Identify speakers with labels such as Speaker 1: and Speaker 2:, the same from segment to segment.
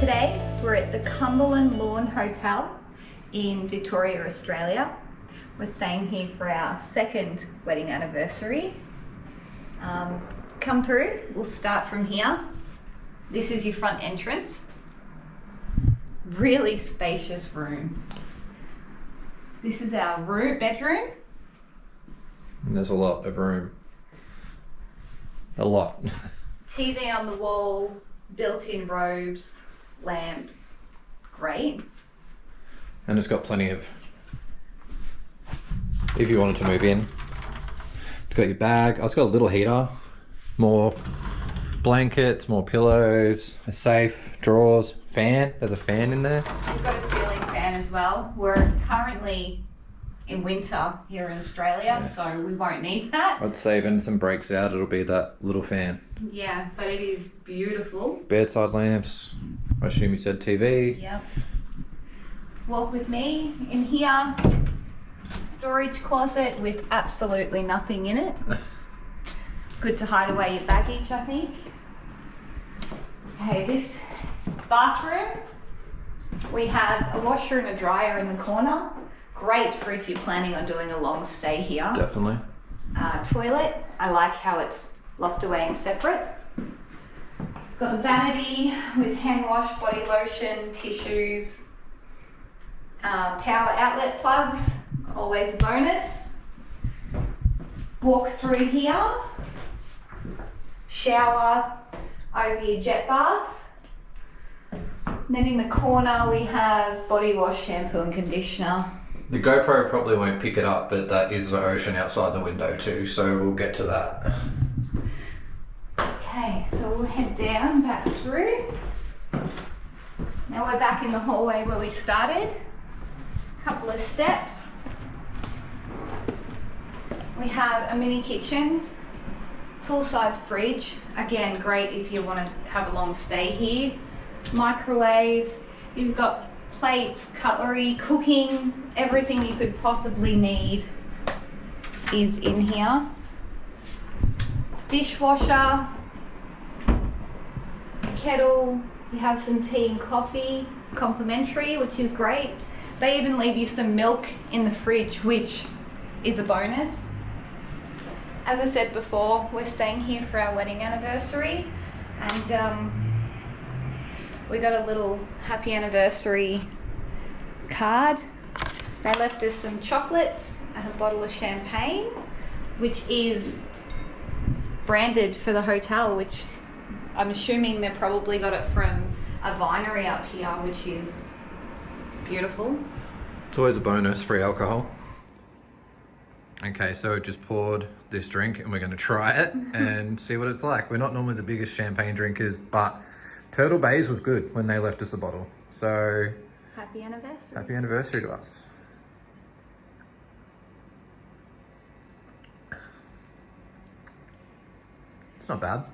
Speaker 1: Today we're at the Cumberland Lawn Hotel in Victoria, Australia. We're staying here for our second wedding anniversary. Come through, we'll start from here. This is your front entrance. Really spacious room. This is our bedroom.
Speaker 2: And there's a lot of room. A lot.
Speaker 1: TV on the wall, built-in robes, lamps. Great.
Speaker 2: And it's got plenty of, if you wanted to move in. It's got your bag. Oh, it's got a little heater. More blankets, more pillows, a safe, drawers, fan. There's a fan in there.
Speaker 1: We've got a ceiling fan as well. We're currently in winter here in Australia, so we won't need that.
Speaker 2: I'd say if anything breaks out, it'll be that little fan.
Speaker 1: Yeah, but it is beautiful.
Speaker 2: Bedside lamps. I assume you said TV.
Speaker 1: Yep. Walk with me in here. Storage closet with absolutely nothing in it. Good to hide away your baggage, I think. Okay, this bathroom. We have a washer and a dryer in the corner. Great for if you're planning on doing a long stay here.
Speaker 2: Definitely.
Speaker 1: Toilet. I like how it's locked away and separate. Got the vanity with hand wash, body lotion, tissues, power outlet plugs, always a bonus. Walk through here. Shower over your jet bath. And then in the corner we have body wash, shampoo and conditioner.
Speaker 2: The GoPro probably won't pick it up, but that is the ocean outside the window too, so we'll get to that.
Speaker 1: Okay, so we'll head down, back through. Now we're back in the hallway where we started. Couple of steps. We have a mini kitchen, full-size fridge. Again, great if you want to have a long stay here. Microwave. You've got plates, cutlery, cooking, everything you could possibly need is in here. Dishwasher, kettle, you have some tea and coffee, complimentary, which is great. They even leave you some milk in the fridge, which is a bonus. As I said before, we're staying here for our wedding anniversary, and we got a little happy anniversary card. They left us some chocolates and a bottle of champagne, which is branded for the hotel, which I'm assuming they probably got it from a winery up here, which is beautiful.
Speaker 2: It's always a bonus, free alcohol. Okay, so I just poured this drink and we're going to try it and see what it's like. We're not normally the biggest champagne drinkers, but Turtle Bay's was good when they left us a bottle. So
Speaker 1: Happy anniversary.
Speaker 2: happy anniversary to us. It's not bad.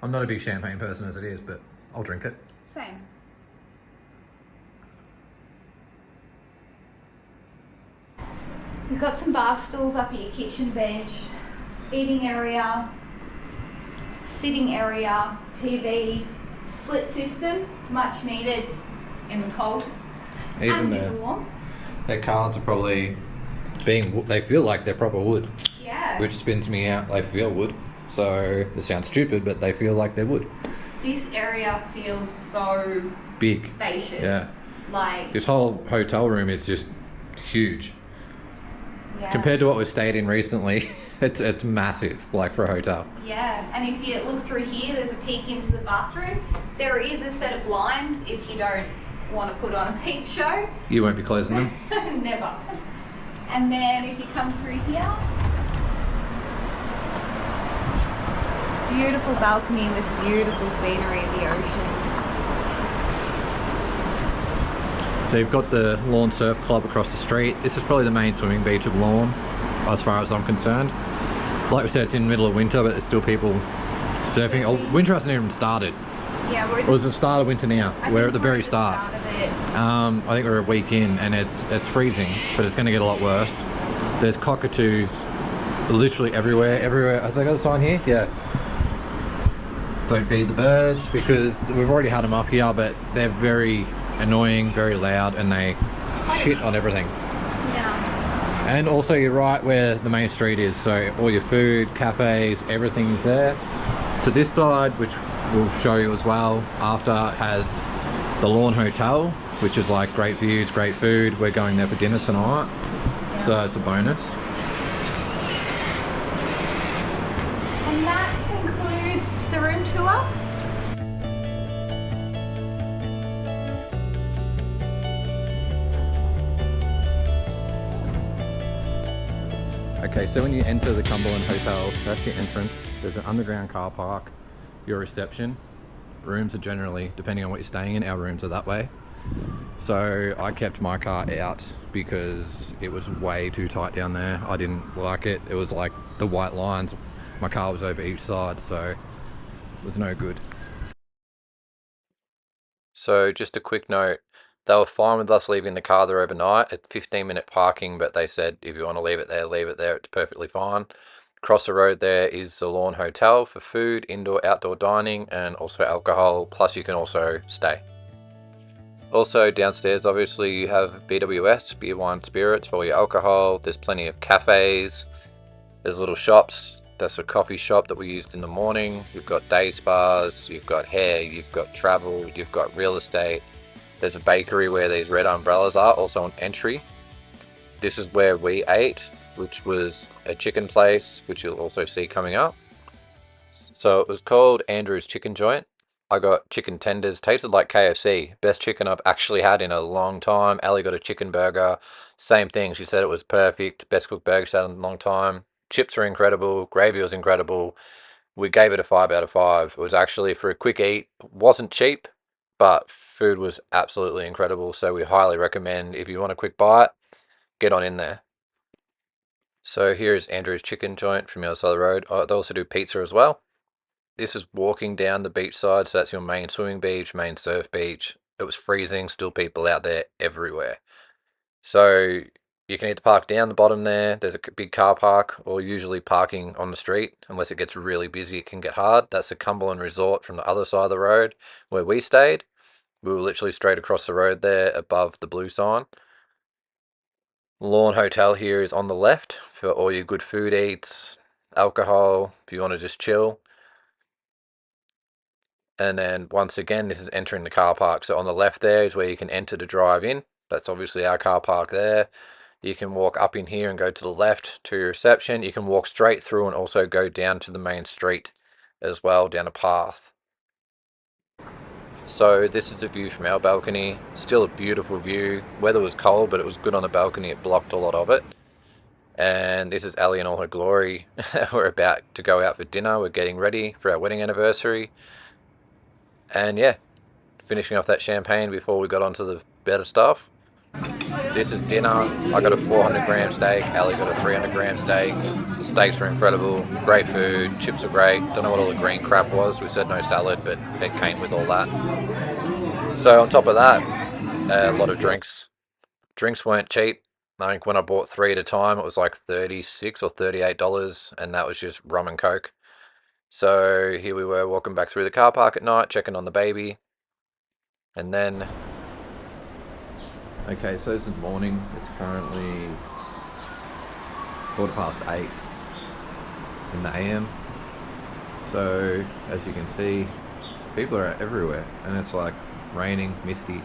Speaker 2: I'm not a big champagne person as it is, but I'll drink it.
Speaker 1: Same. We've got some bar stools up at your kitchen bench, eating area, sitting area, TV, split system, much needed in the cold and in the warm.
Speaker 2: Their cards are probably they feel like they're proper wood.
Speaker 1: Yeah.
Speaker 2: Which spins me out, they feel wood. So, this sounds stupid, but they feel like they're wood.
Speaker 1: This area feels so
Speaker 2: Big.
Speaker 1: spacious.
Speaker 2: Yeah.
Speaker 1: Like,
Speaker 2: This whole hotel room is just huge.
Speaker 1: yeah.
Speaker 2: Compared to what we've stayed in recently, it's massive, like for a hotel.
Speaker 1: Yeah, and if you look through here, there's a peek into the bathroom. There is a set of blinds if you don't want to put on a peep show.
Speaker 2: You won't be closing them.
Speaker 1: Never. And then if you come through here, beautiful balcony with beautiful scenery of the ocean.
Speaker 2: So you've got the Lawn Surf Club across the street. This is probably the main swimming beach of Lawn, as far as I'm concerned. Like we said, it's in the middle of winter, but there's still people surfing. Oh, winter hasn't even started.
Speaker 1: Yeah, we're
Speaker 2: It was the start of winter now. We're at the very start.
Speaker 1: of it.
Speaker 2: I think we're a week in and it's freezing, but it's going to get a lot worse. There's cockatoos literally everywhere. I think I got a sign here. Yeah. Don't feed the birds because we've already had them up here, but they're very annoying, very loud, and they shit on everything.
Speaker 1: Yeah.
Speaker 2: And also you're right where the main street is, so all your food, cafes, everything's there. To this side, which we'll show you as well after, has the Lawn Hotel, which is like great views, great food. We're going there for dinner tonight, so it's a bonus.
Speaker 1: And that concludes the room tour.
Speaker 2: Okay, so when you enter the Cumberland Hotel, that's your entrance. There's an underground car park, your reception. Rooms are generally, depending on what you're staying in, our rooms are that way. So I kept my car out because it was way too tight down there. I didn't like it. It was like the white lines. My car was over each side, so it was no good. So just a quick note, they were fine with us leaving the car there overnight at 15-minute parking, but they said if you want to leave it there, it's perfectly fine. Across the road there is the Lawn Hotel for food, indoor, outdoor dining, and also alcohol, plus you can also stay. Also downstairs obviously you have BWS, beer, wine, spirits for all your alcohol. There's plenty of cafes, there's little shops. That's a coffee shop that we used in the morning. You've got day spas, you've got hair, you've got travel, you've got real estate. There's a bakery where these red umbrellas are, also an entry. This is where we ate, which was a chicken place, which you'll also see coming up. So it was called Andrew's Chicken Joint. I got chicken tenders, tasted like KFC. Best chicken I've actually had in a long time. Ali got a chicken burger. Same thing, she said it was perfect. Best cooked burger she's had in a long time. Chips are incredible, gravy was incredible. We gave it a 5 out of 5. It was actually for a quick eat. It wasn't cheap, but food was absolutely incredible. So we highly recommend, if you want a quick bite, get on in there. So here is Andrew's Chicken Joint from the other side of the road. They also do pizza as well. This is walking down the beach side, so that's your main swimming beach, main surf beach. It was freezing, still people out there everywhere. So you can either park down the bottom there, there's a big car park, or usually parking on the street. Unless it gets really busy, it can get hard. That's the Cumberland Resort from the other side of the road where we stayed. We were literally straight across the road there above the blue sign. Lawn Hotel here is on the left for all your good food eats, alcohol, if you want to just chill. And then once again, this is entering the car park. So on the left there is where you can enter to drive in. That's obviously our car park there. You can walk up in here and go to the left to your reception. You can walk straight through and also go down to the main street as well, down a path. So this is a view from our balcony. Still a beautiful view. Weather was cold, but it was good on the balcony. It blocked a lot of it. And this is Ali in all her glory. We're about to go out for dinner. We're getting ready for our wedding anniversary. And yeah, finishing off that champagne before we got onto the better stuff. This is dinner. I got a 400-gram steak. Ali got a 300-gram steak. The steaks were incredible. Great food. Chips are great. Don't know what all the green crap was. We said no salad, but it came with all that. So on top of that, a lot of drinks. Drinks weren't cheap. I think when I bought 3 at a time, it was like $36 or $38, and that was just rum and coke. So here we were walking back through the car park at night, checking on the baby. And then... Okay, so this is morning. It's currently 8:15 in the AM. So, as you can see, people are everywhere. And it's like raining, misty.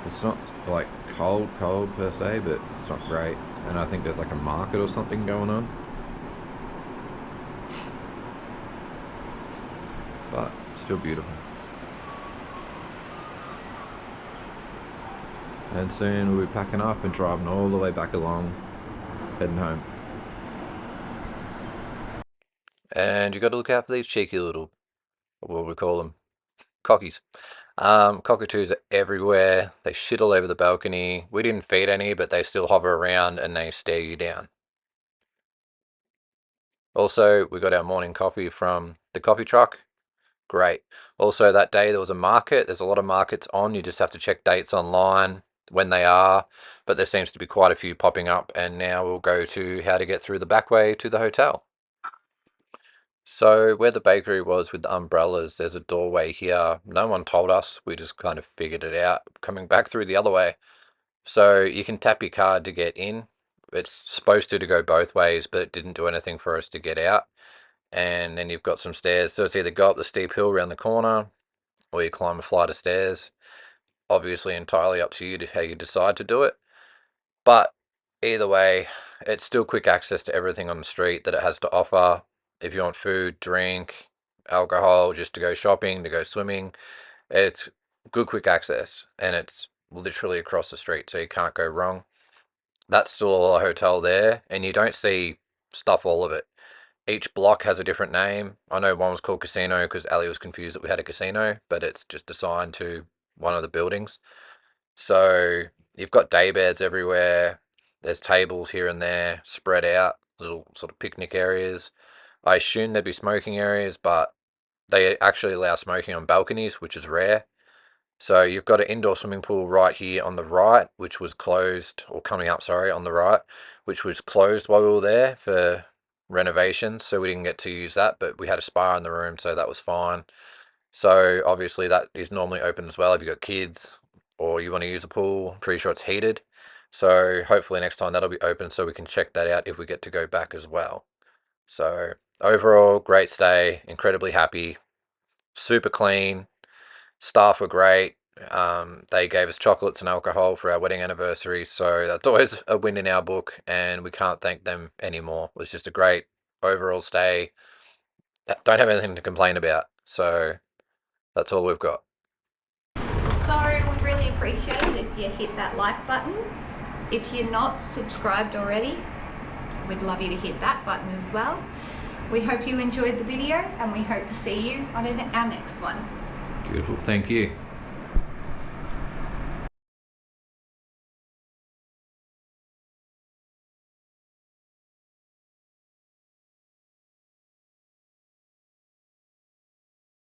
Speaker 2: It's not like cold per se, but it's not great. And I think there's like a market or something going on. But still beautiful. And soon we'll be packing up and driving all the way back along, heading home. And you got to look out for these cheeky little, what we call them, cockies. Cockatoos are everywhere. They shit all over the balcony. We didn't feed any, but they still hover around and they stare you down. Also, we got our morning coffee from the coffee truck. Great. Also, that day there was a market. There's a lot of markets on. You just have to check dates online when they are. But there seems to be quite a few popping up. And now we'll go to how to get through the back way to the hotel. So where the bakery was with the umbrellas, there's a doorway here. No one told us. We just kind of figured it out coming back through the other way. So you can tap your card to get in. It's supposed to go both ways, but it didn't do anything for us to get out. And then you've got some stairs. So it's either go up the steep hill around the corner or you climb a flight of stairs. Obviously entirely up to you to how you decide to do it. But either way, it's still quick access to everything on the street that it has to offer. If you want food, drink, alcohol, just to go shopping, to go swimming, it's good quick access, and it's literally across the street, so you can't go wrong. That's still a hotel there, and you don't see stuff all of it. Each block has a different name. I know one was called Casino because Ali was confused that we had a casino, but it's just assigned to one of the buildings. So you've got day beds everywhere. There's tables here and there spread out, little sort of picnic areas. I assume there'd be smoking areas, but they actually allow smoking on balconies, which is rare. So you've got an indoor swimming pool right here on the right, which was closed, or coming up, sorry, on the right, which was closed while we were there for renovations, so we didn't get to use that, but we had a spa in the room, so that was fine. So obviously that is normally open as well if you've got kids or you want to use a pool. I'm pretty sure it's heated. So hopefully next time that'll be open so we can check that out if we get to go back as well. So overall, great stay, incredibly happy, super clean, staff were great. They gave us chocolates and alcohol for our wedding anniversary, so that's always a win in our book, and we can't thank them anymore. It was just a great overall stay. Don't have anything to complain about, so that's all we've got.
Speaker 1: So we'd really appreciate it if you hit that like button. If you're not subscribed already, we'd love you to hit that button as well. We hope you enjoyed the video, and we hope to see you on our next one.
Speaker 2: Beautiful, thank you.